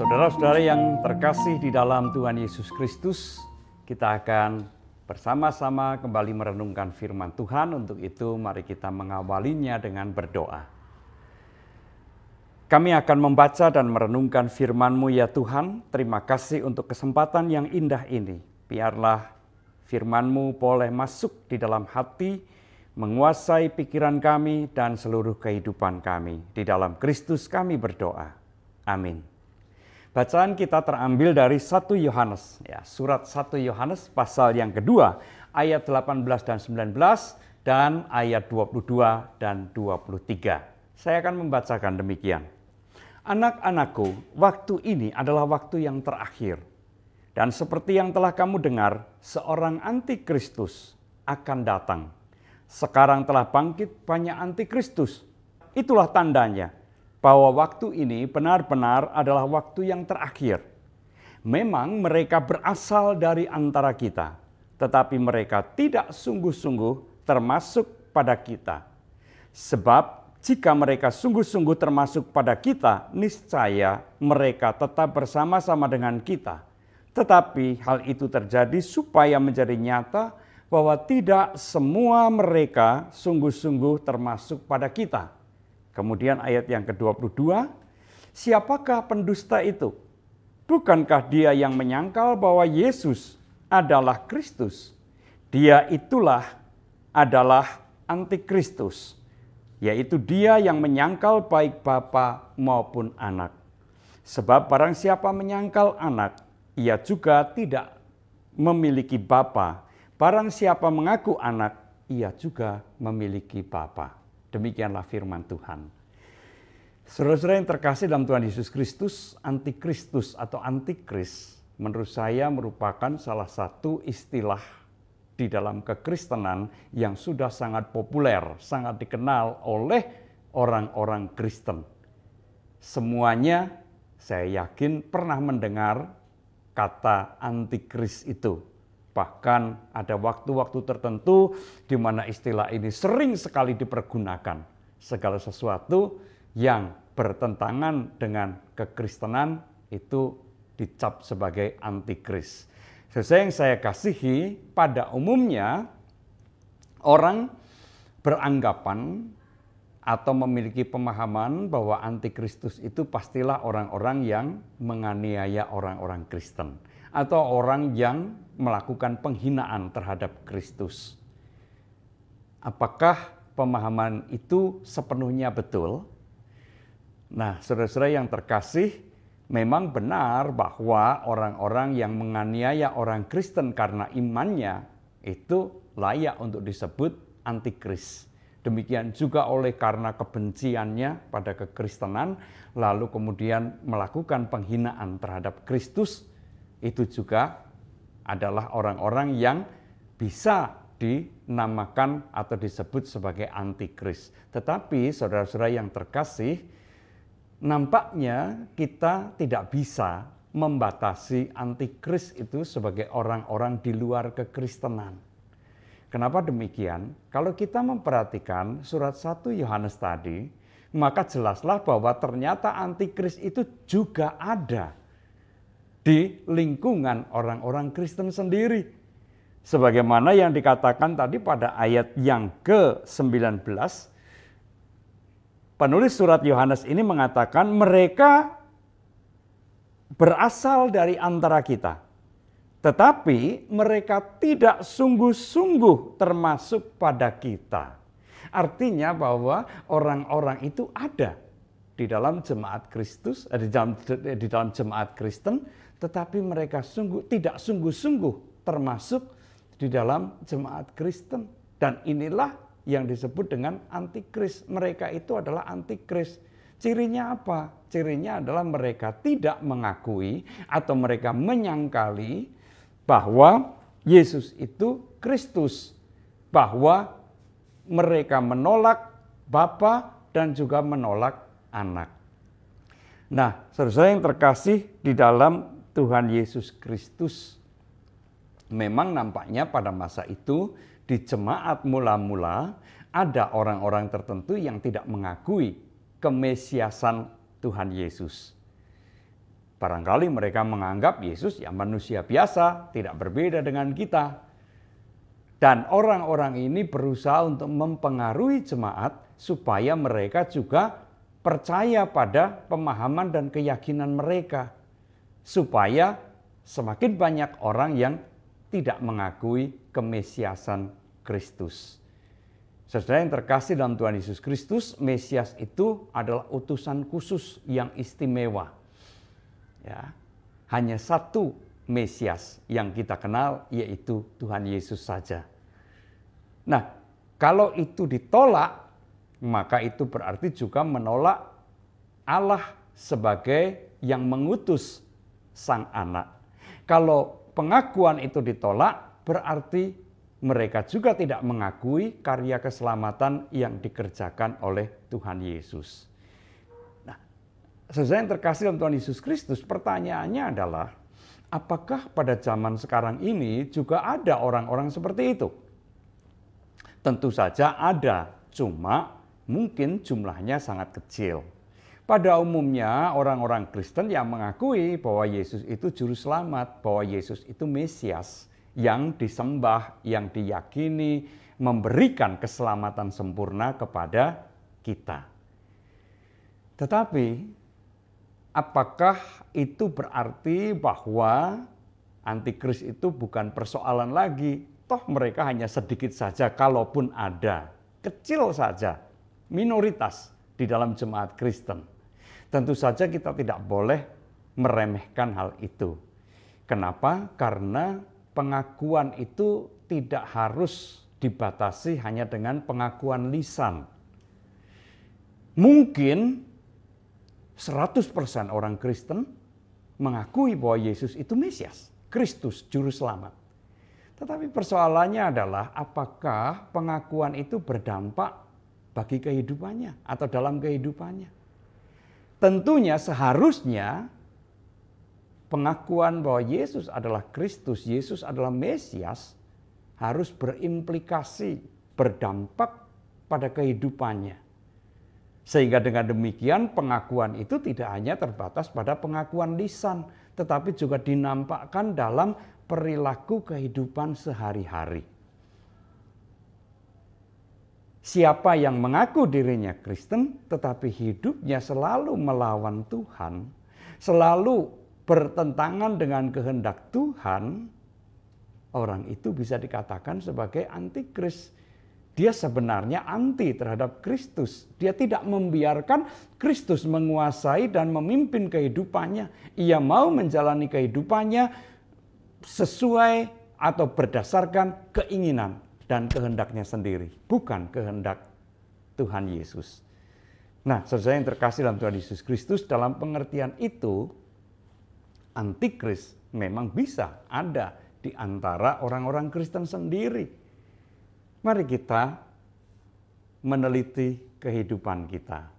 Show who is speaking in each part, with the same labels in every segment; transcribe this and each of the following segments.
Speaker 1: Saudara-saudara yang terkasih di dalam Tuhan Yesus Kristus, kita akan bersama-sama kembali merenungkan firman Tuhan. Untuk itu mari kita mengawalinya dengan berdoa. Kami akan membaca dan merenungkan firman-Mu ya Tuhan. Terima kasih untuk kesempatan yang indah ini. Biarlah firman-Mu boleh masuk di dalam hati, menguasai pikiran kami dan seluruh kehidupan kami. Di dalam Kristus kami berdoa. Amin. Bacaan kita terambil dari 1 Yohanes, surat 1 Yohanes pasal yang kedua, ayat 18 dan 19, dan ayat 22 dan 23. Saya akan membacakan demikian. Anak-anakku, waktu ini adalah waktu yang terakhir. Dan seperti yang telah kamu dengar, seorang antikristus akan datang. Sekarang telah bangkit banyak antikristus. Itulah tandanya bahwa waktu ini benar-benar adalah waktu yang terakhir. Memang mereka berasal dari antara kita, tetapi mereka tidak sungguh-sungguh termasuk pada kita. Sebab jika mereka sungguh-sungguh termasuk pada kita, niscaya mereka tetap bersama-sama dengan kita. Tetapi hal itu terjadi supaya menjadi nyata bahwa tidak semua mereka sungguh-sungguh termasuk pada kita. Kemudian ayat yang ke-22, siapakah pendusta itu? Bukankah dia yang menyangkal bahwa Yesus adalah Kristus? Dia itulah adalah antikristus, yaitu dia yang menyangkal baik Bapa maupun anak. Sebab barang siapa menyangkal anak, ia juga tidak memiliki Bapa. Barang siapa mengaku anak, ia juga memiliki Bapa. Demikianlah firman Tuhan. Saudara-saudara yang terkasih dalam Tuhan Yesus Kristus, antikristus atau antikris menurut saya merupakan salah satu istilah di dalam kekristenan yang sudah sangat populer, sangat dikenal oleh orang-orang Kristen. Semuanya saya yakin pernah mendengar kata antikris itu. Bahkan ada waktu-waktu tertentu di mana istilah ini sering sekali dipergunakan. Segala sesuatu yang bertentangan dengan kekristenan itu dicap sebagai antikris. Sesuai yang saya kasihi, pada umumnya orang beranggapan atau memiliki pemahaman bahwa antikristus itu pastilah orang-orang yang menganiaya orang-orang Kristen. Atau orang yang melakukan penghinaan terhadap Kristus. Apakah pemahaman itu sepenuhnya betul? Nah, saudara-saudara yang terkasih, memang benar bahwa orang-orang yang menganiaya orang Kristen karena imannya itu layak untuk disebut antikris. Demikian juga oleh karena kebenciannya pada kekristenan, lalu kemudian melakukan penghinaan terhadap Kristus, itu juga adalah orang-orang yang bisa dinamakan atau disebut sebagai antikris. Tetapi saudara-saudara yang terkasih, nampaknya kita tidak bisa membatasi antikris itu sebagai orang-orang di luar kekristenan. Kenapa demikian? Kalau kita memperhatikan surat 1 Yohanes tadi, maka jelaslah bahwa ternyata antikris itu juga ada di lingkungan orang-orang Kristen sendiri. Sebagaimana yang dikatakan tadi pada ayat yang ke-19, penulis surat Yohanes ini mengatakan mereka berasal dari antara kita. Tetapi mereka tidak sungguh-sungguh termasuk pada kita. Artinya bahwa orang-orang itu ada di dalam jemaat Kristus, di dalam jemaat Kristen, tetapi mereka tidak sungguh-sungguh termasuk di dalam jemaat Kristen. Dan inilah yang disebut dengan antikris. Mereka itu adalah antikris. Cirinya apa? Cirinya adalah mereka tidak mengakui atau mereka menyangkali bahwa Yesus itu Kristus. Bahwa mereka menolak Bapa dan juga menolak anak. Nah, saudara-saudara yang terkasih di dalam Tuhan Yesus Kristus, memang nampaknya pada masa itu di jemaat mula-mula ada orang-orang tertentu yang tidak mengakui kemesiasan Tuhan Yesus. Barangkali mereka menganggap Yesus ya manusia biasa, tidak berbeda dengan kita. Dan orang-orang ini berusaha untuk mempengaruhi jemaat supaya mereka juga percaya pada pemahaman dan keyakinan mereka. Supaya semakin banyak orang yang tidak mengakui kemesiasan Kristus. Saudara yang terkasih dalam Tuhan Yesus Kristus, Mesias itu adalah utusan khusus yang istimewa. Ya, hanya satu Mesias yang kita kenal, yaitu Tuhan Yesus saja. Nah, kalau itu ditolak, maka itu berarti juga menolak Allah sebagai yang mengutus Sang Anak. Kalau pengakuan itu ditolak, berarti mereka juga tidak mengakui karya keselamatan yang dikerjakan oleh Tuhan Yesus. Nah, saudara yang terkasih dalam Tuhan Yesus Kristus, pertanyaannya adalah, apakah pada zaman sekarang ini juga ada orang-orang seperti itu? Tentu saja ada, cuma mungkin jumlahnya sangat kecil. Pada umumnya orang-orang Kristen yang mengakui bahwa Yesus itu juru selamat, bahwa Yesus itu Mesias yang disembah, yang diyakini, memberikan keselamatan sempurna kepada kita. Tetapi apakah itu berarti bahwa antikris itu bukan persoalan lagi? Toh mereka hanya sedikit saja, kalaupun ada, kecil saja, minoritas di dalam jemaat Kristen. Tentu saja kita tidak boleh meremehkan hal itu. Kenapa? Karena pengakuan itu tidak harus dibatasi hanya dengan pengakuan lisan. Mungkin 100% orang Kristen mengakui bahwa Yesus itu Mesias, Kristus, Juru Selamat. Tetapi persoalannya adalah apakah pengakuan itu berdampak bagi kehidupannya atau dalam kehidupannya. Tentunya seharusnya pengakuan bahwa Yesus adalah Kristus, Yesus adalah Mesias harus berimplikasi, berdampak pada kehidupannya. Sehingga dengan demikian pengakuan itu tidak hanya terbatas pada pengakuan lisan, tetapi juga dinampakkan dalam perilaku kehidupan sehari-hari. Siapa yang mengaku dirinya Kristen tetapi hidupnya selalu melawan Tuhan, selalu bertentangan dengan kehendak Tuhan, orang itu bisa dikatakan sebagai antikris. Dia sebenarnya anti terhadap Kristus. Dia tidak membiarkan Kristus menguasai dan memimpin kehidupannya. Ia mau menjalani kehidupannya sesuai atau berdasarkan keinginan dan kehendaknya sendiri, bukan kehendak Tuhan Yesus. Nah, saudara yang terkasih dalam Tuhan Yesus Kristus, dalam pengertian itu, antikris memang bisa ada di antara orang-orang Kristen sendiri. Mari kita meneliti kehidupan kita.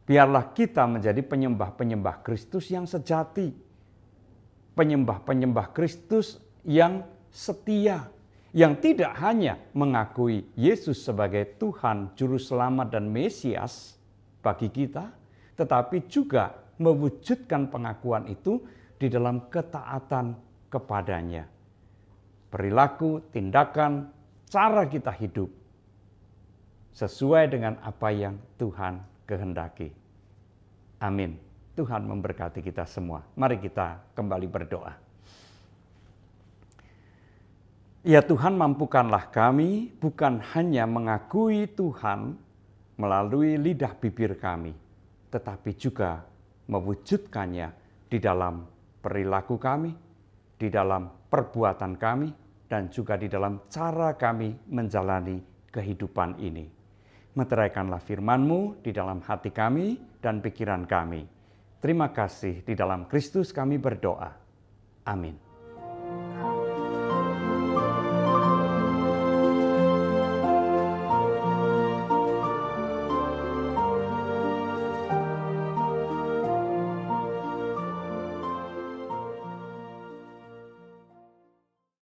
Speaker 1: Biarlah kita menjadi penyembah-penyembah Kristus yang sejati. Penyembah-penyembah Kristus yang setia. Yang tidak hanya mengakui Yesus sebagai Tuhan, Juru Selamat dan Mesias bagi kita, tetapi juga mewujudkan pengakuan itu di dalam ketaatan kepadanya. Perilaku, tindakan, cara kita hidup sesuai dengan apa yang Tuhan kehendaki. Amin. Tuhan memberkati kita semua. Mari kita kembali berdoa. Ya Tuhan, mampukanlah kami bukan hanya mengakui Tuhan melalui lidah bibir kami, tetapi juga mewujudkannya di dalam perilaku kami, di dalam perbuatan kami, dan juga di dalam cara kami menjalani kehidupan ini. Meteraikanlah firman-Mu di dalam hati kami dan pikiran kami. Terima kasih, di dalam Kristus kami berdoa. Amin.